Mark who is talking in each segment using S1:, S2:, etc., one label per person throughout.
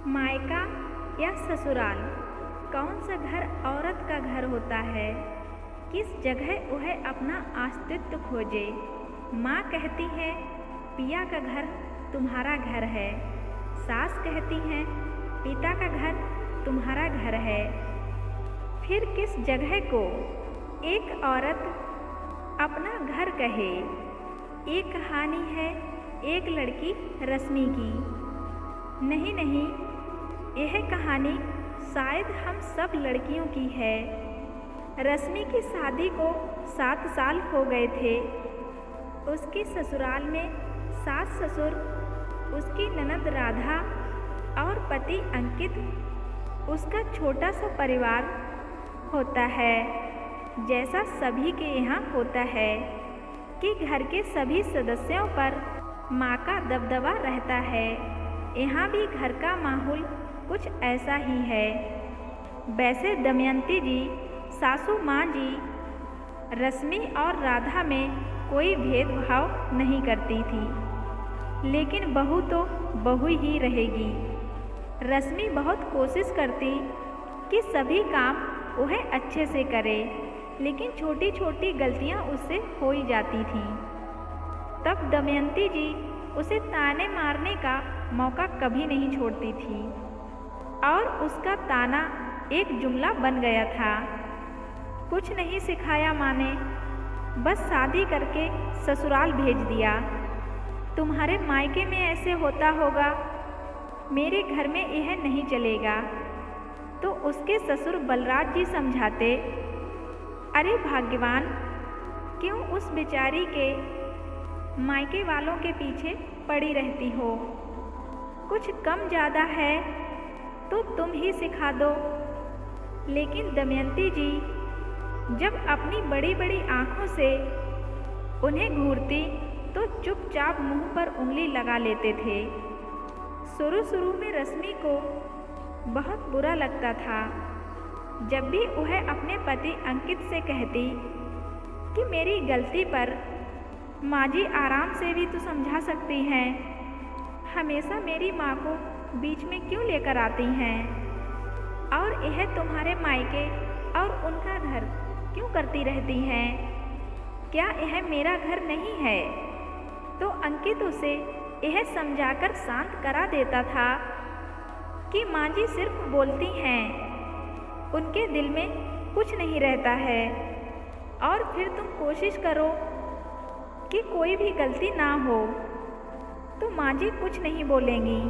S1: मायका या ससुराल कौन सा घर औरत का घर होता है। किस जगह वह अपना अस्तित्व खोजे। माँ कहती है पिया का घर तुम्हारा घर है। सास कहती है पिता का घर तुम्हारा घर है। फिर किस जगह को एक औरत अपना घर कहे। एक कहानी है एक लड़की रश्मि की। नहीं नहीं, यह कहानी शायद हम सब लड़कियों की है। रश्मि की शादी को 7 साल हो गए थे। उसके ससुराल में सास ससुर, उसकी ननद राधा और पति अंकित, उसका छोटा सा परिवार होता है। जैसा सभी के यहाँ होता है कि घर के सभी सदस्यों पर माँ का दबदबा रहता है, यहाँ भी घर का माहौल कुछ ऐसा ही है। वैसे दमयंती जी, सासू माँ जी, रश्मि और राधा में कोई भेदभाव नहीं करती थी, लेकिन बहू तो बहू ही रहेगी। रश्मि बहुत कोशिश करती कि सभी काम वह अच्छे से करे, लेकिन छोटी छोटी गलतियाँ उससे हो ही जाती थीं। तब दमयंती जी उसे ताने मारने का मौका कभी नहीं छोड़ती थी और उसका ताना एक जुमला बन गया था। कुछ नहीं सिखाया माँ ने, बस शादी करके ससुराल भेज दिया। तुम्हारे मायके में ऐसे होता होगा, मेरे घर में यह नहीं चलेगा। तो उसके ससुर बलराज जी समझाते, अरे भाग्यवान, क्यों उस बेचारी के मायके वालों के पीछे पड़ी रहती हो। कुछ कम ज़्यादा है तो तुम ही सिखा दो। लेकिन दमयंती जी जब अपनी बड़ी बड़ी आँखों से उन्हें घूरती तो चुपचाप मुंह पर उंगली लगा लेते थे। शुरू में रश्मि को बहुत बुरा लगता था जब भी वह अपने पति अंकित से कहती कि मेरी गलती पर माँ जी आराम से भी तो समझा सकती हैं, हमेशा मेरी माँ को बीच में क्यों लेकर आती हैं, और यह तुम्हारे मायके और उनका घर क्यों करती रहती हैं। क्या यह मेरा घर नहीं है। तो अंकित उसे यह समझाकर शांत करा देता था कि माँ जी सिर्फ बोलती हैं, उनके दिल में कुछ नहीं रहता है। और फिर तुम कोशिश करो कि कोई भी गलती ना हो तो माँ जी कुछ नहीं बोलेंगी।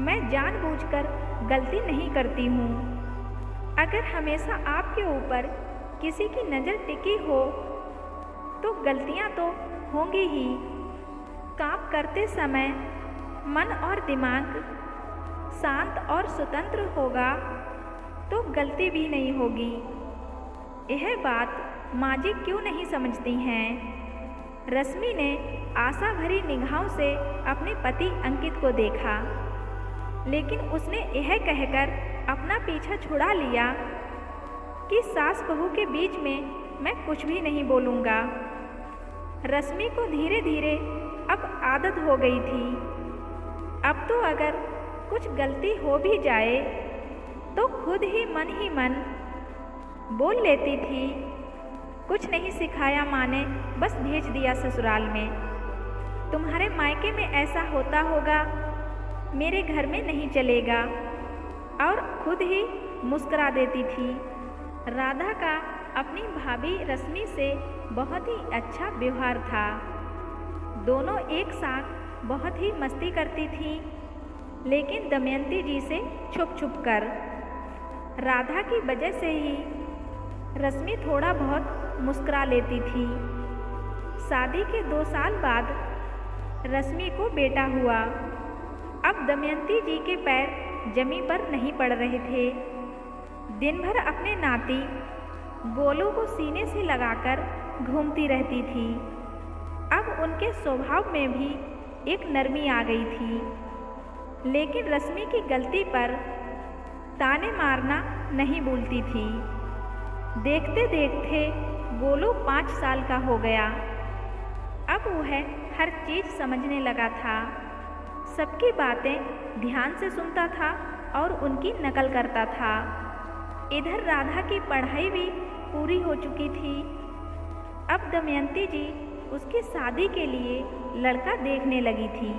S1: मैं जानबूझकर गलती नहीं करती हूँ। अगर हमेशा आपके ऊपर किसी की नज़र टिकी हो तो गलतियाँ तो होंगी ही। काम करते समय मन और दिमाग शांत और स्वतंत्र होगा तो गलती भी नहीं होगी। यह बात माँ जी क्यों नहीं समझती हैं। रश्मि ने आशा भरी निगाहों से अपने पति अंकित को देखा, लेकिन उसने यह कहकर अपना पीछा छुड़ा लिया कि सास बहू के बीच में मैं कुछ भी नहीं बोलूँगा। रश्मि को धीरे धीरे अब आदत हो गई थी। अब तो अगर कुछ गलती हो भी जाए तो खुद ही मन बोल लेती थी। कुछ नहीं सिखाया माँ ने, बस भेज दिया ससुराल में। तुम्हारे मायके में ऐसा होता होगा, मेरे घर में नहीं चलेगा। और खुद ही मुस्कुरा देती थी। राधा का अपनी भाभी रश्मि से बहुत ही अच्छा व्यवहार था। दोनों एक साथ बहुत ही मस्ती करती थी, लेकिन दमयंती जी से छुप छुप कर। राधा की वजह से ही रश्मि थोड़ा बहुत मुस्कुरा लेती थी। शादी के 2 साल बाद रश्मि को बेटा हुआ। अब दमयंती जी के पैर जमीन पर नहीं पड़ रहे थे। दिन भर अपने नाती गोलू को सीने से लगाकर घूमती रहती थी। अब उनके स्वभाव में भी एक नरमी आ गई थी, लेकिन रश्मि की गलती पर ताने मारना नहीं भूलती थी। देखते देखते गोलू 5 साल का हो गया। अब वह हर चीज़ समझने लगा था। सबकी बातें ध्यान से सुनता था और उनकी नकल करता था। इधर राधा की पढ़ाई भी पूरी हो चुकी थी। अब दमयंती जी उसकी शादी के लिए लड़का देखने लगी थी।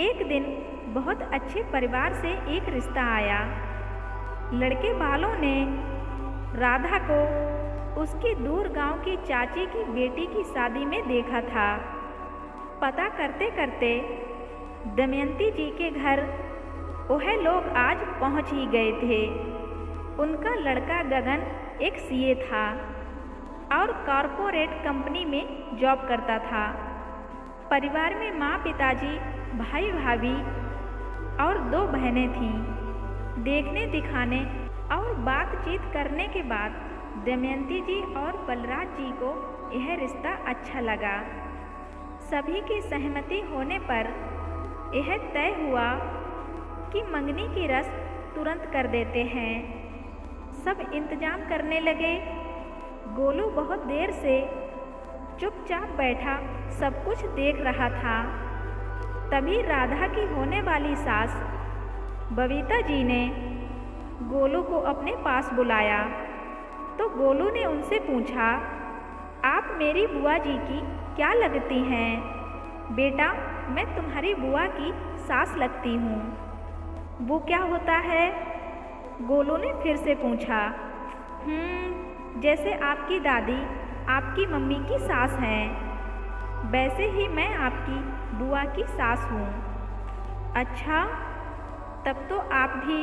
S1: एक दिन बहुत अच्छे परिवार से एक रिश्ता आया। लड़के वालों ने राधा को उसकी दूर गांव की चाची की बेटी की शादी में देखा था। पता करते करते दमयंती जी के घर वह लोग आज पहुंच ही गए थे। उनका लड़का गगन एक सीए था और कॉरपोरेट कंपनी में जॉब करता था। परिवार में माँ, पिताजी, भाई, भाभी और 2 बहनें थीं। देखने दिखाने और बातचीत करने के बाद दमयंती जी और बलराज जी को यह रिश्ता अच्छा लगा। सभी की सहमति होने पर यह तय हुआ कि मंगनी की रस्म तुरंत कर देते हैं। सब इंतजाम करने लगे। गोलू बहुत देर से चुपचाप बैठा सब कुछ देख रहा था। तभी राधा की होने वाली सास बबीता जी ने गोलू को अपने पास बुलाया तो गोलू ने उनसे पूछा, आप मेरी बुआ जी की क्या लगती हैं? बेटा, मैं तुम्हारी बुआ की सास लगती हूँ। वो क्या होता है? गोलू ने फिर से पूछा। जैसे आपकी दादी आपकी मम्मी की सास हैं, वैसे ही मैं आपकी बुआ की सास हूँ। अच्छा, तब तो आप भी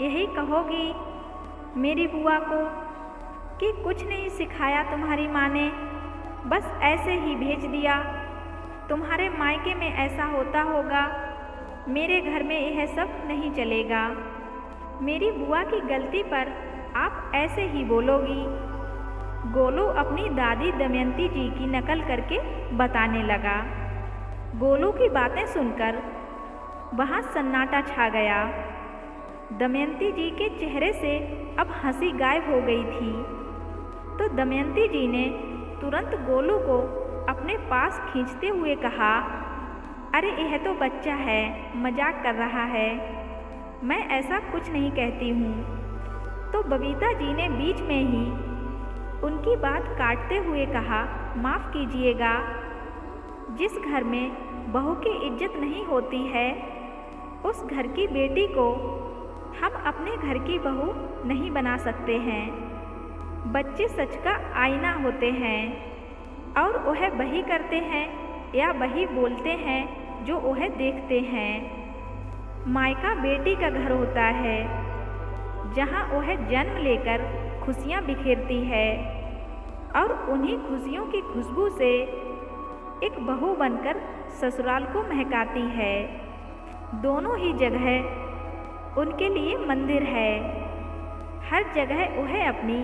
S1: यही कहोगी मेरी बुआ को कि कुछ नहीं सिखाया तुम्हारी माँ ने, बस ऐसे ही भेज दिया। तुम्हारे मायके में ऐसा होता होगा, मेरे घर में यह सब नहीं चलेगा। मेरी बुआ की गलती पर आप ऐसे ही बोलोगी। गोलू अपनी दादी दमयंती जी की नकल करके बताने लगा। गोलू की बातें सुनकर वहाँ सन्नाटा छा गया। दमयंती जी के चेहरे से अब हंसी गायब हो गई थी। तो दमयंती जी ने तुरंत गोलू को अपने पास खींचते हुए कहा, अरे यह तो बच्चा है, मजाक कर रहा है, मैं ऐसा कुछ नहीं कहती हूँ। तो बबीता जी ने बीच में ही उनकी बात काटते हुए कहा, माफ़ कीजिएगा, जिस घर में बहू की इज्जत नहीं होती है उस घर की बेटी को हम अपने घर की बहू नहीं बना सकते हैं। बच्चे सच का आईना होते हैं और वह वही करते हैं या वही बोलते हैं जो वह देखते हैं। मायका बेटी का घर होता है जहाँ वह जन्म लेकर खुशियाँ बिखेरती है और उन्हीं खुशियों की खुशबू से एक बहू बनकर ससुराल को महकाती है। दोनों ही जगह उनके लिए मंदिर है। हर जगह वह अपनी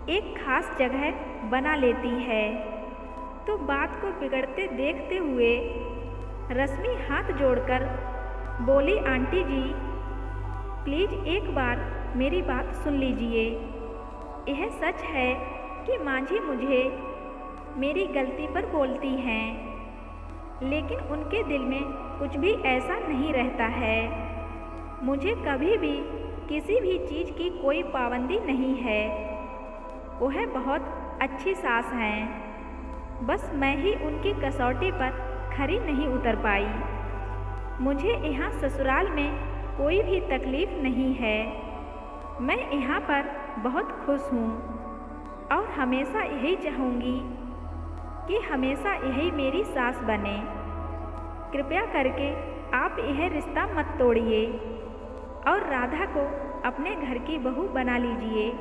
S1: एक खास जगह बना लेती है। तो बात को बिगड़ते देखते हुए रश्मि हाथ जोड़कर बोली, आंटी जी प्लीज़ एक बार मेरी बात सुन लीजिए। यह सच है कि मांझी मुझे मेरी गलती पर बोलती हैं, लेकिन उनके दिल में कुछ भी ऐसा नहीं रहता है। मुझे कभी भी किसी भी चीज़ की कोई पाबंदी नहीं है। वह बहुत अच्छी सास हैं, बस मैं ही उनकी कसौटी पर खरी नहीं उतर पाई। मुझे यहाँ ससुराल में कोई भी तकलीफ़ नहीं है। मैं यहाँ पर बहुत खुश हूँ और हमेशा यही चाहूँगी कि हमेशा यही मेरी सास बने। कृपया करके आप यह रिश्ता मत तोड़िए और राधा को अपने घर की बहू बना लीजिए।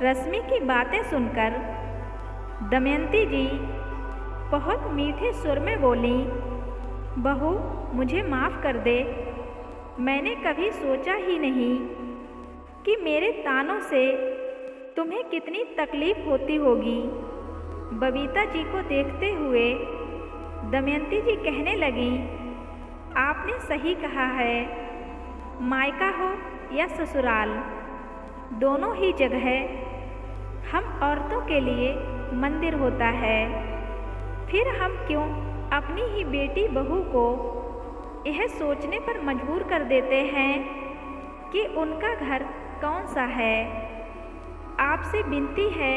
S1: रश्मि की बातें सुनकर दमयंती जी बहुत मीठे सुर में बोली, बहू मुझे माफ़ कर दे। मैंने कभी सोचा ही नहीं कि मेरे तानों से तुम्हें कितनी तकलीफ़ होती होगी। बबीता जी को देखते हुए दमयंती जी कहने लगी, आपने सही कहा है, मायका हो या ससुराल, दोनों ही जगह हम औरतों के लिए मंदिर होता है। फिर हम क्यों अपनी ही बेटी बहू को यह सोचने पर मजबूर कर देते हैं कि उनका घर कौन सा है। आपसे विनती है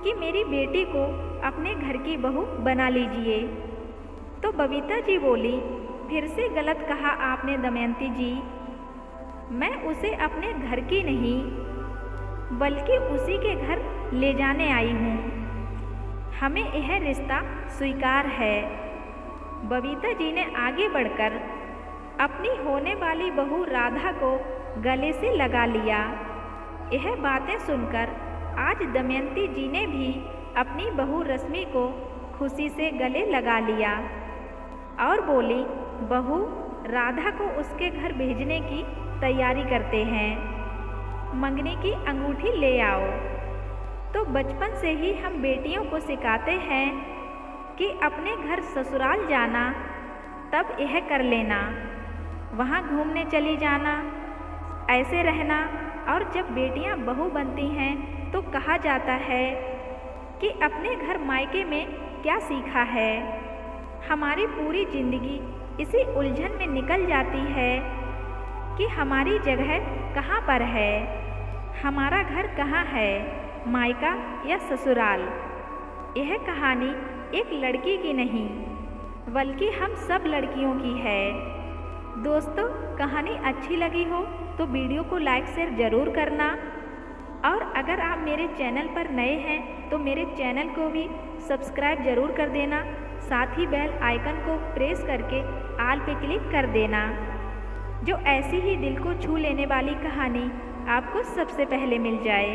S1: कि मेरी बेटी को अपने घर की बहू बना लीजिए। तो बबीता जी बोली, फिर से गलत कहा आपने दमयंती जी, मैं उसे अपने घर की नहीं बल्कि उसी के घर ले जाने आई हूँ। हमें यह रिश्ता स्वीकार है। बबीता जी ने आगे बढ़कर अपनी होने वाली बहू राधा को गले से लगा लिया। यह बातें सुनकर आज दमयंती जी ने भी अपनी बहू रश्मि को खुशी से गले लगा लिया और बोली, बहू राधा को उसके घर भेजने की तैयारी करते हैं, मंगनी की अंगूठी ले आओ। तो बचपन से ही हम बेटियों को सिखाते हैं कि अपने घर ससुराल जाना तब यह कर लेना, वहाँ घूमने चली जाना, ऐसे रहना। और जब बेटियां बहू बनती हैं तो कहा जाता है कि अपने घर मायके में क्या सीखा है। हमारी पूरी जिंदगी इसी उलझन में निकल जाती है कि हमारी जगह कहाँ पर है, हमारा घर कहाँ है, मायका या ससुराल। यह कहानी एक लड़की की नहीं बल्कि हम सब लड़कियों की है। दोस्तों, कहानी अच्छी लगी हो तो वीडियो को लाइक शेयर ज़रूर करना, और अगर आप मेरे चैनल पर नए हैं तो मेरे चैनल को भी सब्सक्राइब ज़रूर कर देना। साथ ही बेल आइकन को प्रेस करके ऑल पे क्लिक कर देना, जो ऐसी ही दिल को छू लेने वाली कहानी आपको सबसे पहले मिल जाए।